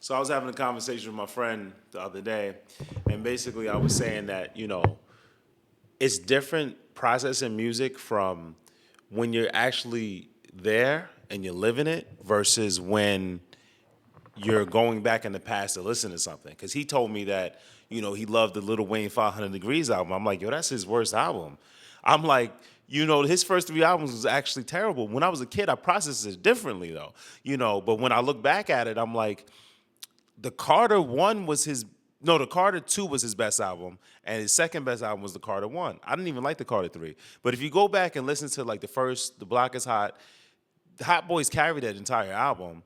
So I was having a conversation with my friend the other day, and basically I was saying that, it's different processing music from when you're actually there and you're living it versus when you're going back in the past to listen to something. Because he told me that, he loved the Lil Wayne 500 Degrees album. I'm like, yo, that's his worst album. I'm like, his first three albums was actually terrible. When I was a kid, I processed it differently though, but when I look back at it, I'm like, the Carter One was his. No, the Carter Two was his best album, and his second best album was the Carter One. I didn't even like the Carter Three, but if you go back and listen to like the first, "The Block Is Hot," the Hot Boys carried that entire album.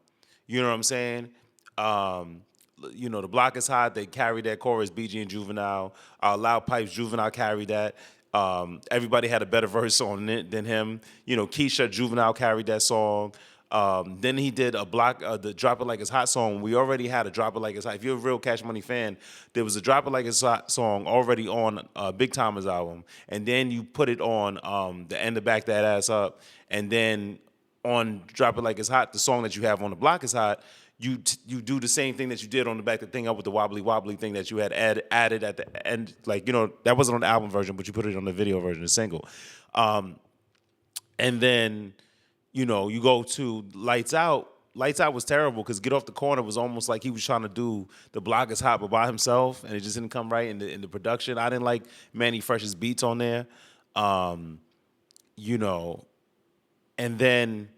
You know what I'm saying? Um, the Block Is Hot. They carried that chorus. BG and Juvenile, Loud Pipes. Juvenile carried that. Everybody had a better verse on it than him. Keisha Juvenile carried that song. Then he did the Drop It Like It's Hot song. We already had a Drop It Like It's Hot. If you're a real Cash Money fan, there was a Drop It Like It's Hot song already on Big Timers album. And then you put it on the End to Back That Ass Up. And then on Drop It Like It's Hot, the song that you have on The Block Is Hot, you do the same thing that you did on the Back the Thing Up with the wobbly wobbly thing that you had added at the end. Like, that wasn't on the album version, but you put it on the video version, the single. And then you go to Lights Out. Lights Out was terrible because Get Off the Corner was almost like he was trying to do The Block Is Hot but by himself, and it just didn't come right in the production. I didn't like Manny Fresh's beats on there. You know, and then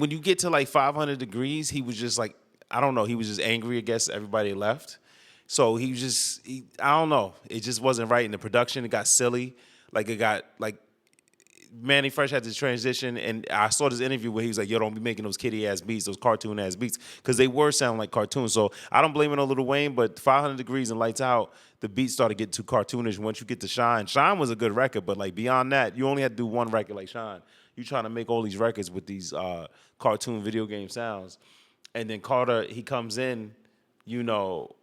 when you get to like 500 Degrees, he was just like, I don't know, he was just angry, I guess everybody left. So I don't know. It just wasn't right in the production. It got silly. Like it got like Manny Fresh had this transition, and I saw this interview where he was like, "Yo, don't be making those kitty ass beats, those cartoon ass beats," because they were sounding like cartoons. So I don't blame it on Lil Wayne, but 500 Degrees and Lights Out, the beats started getting too cartoonish. Once you get to Shine, Shine was a good record, but like beyond that, you only had to do one record like Shine. You trying to make all these records with these cartoon video game sounds, and then Carter he comes in, you know,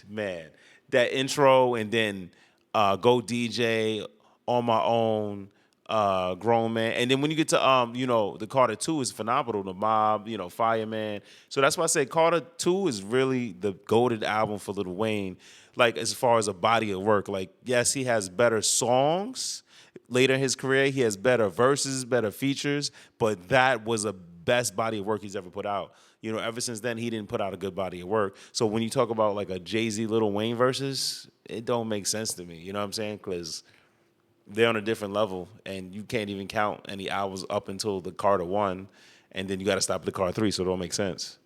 man, that intro, and then Go DJ on my own. Grown Man, and then when you get to the Carter 2 is phenomenal. The Mob, Fireman. So that's why I say Carter 2 is really the goated album for Lil Wayne. Like as far as a body of work, like yes, he has better songs later in his career. He has better verses, better features, but that was a best body of work he's ever put out. Ever since then, he didn't put out a good body of work. So when you talk about like a Jay-Z Lil Wayne versus, it don't make sense to me. You know what I'm saying? Because they're on a different level, and you can't even count any hours up until the Carter 1, and then you got to stop at the Carter 3, so it don't make sense.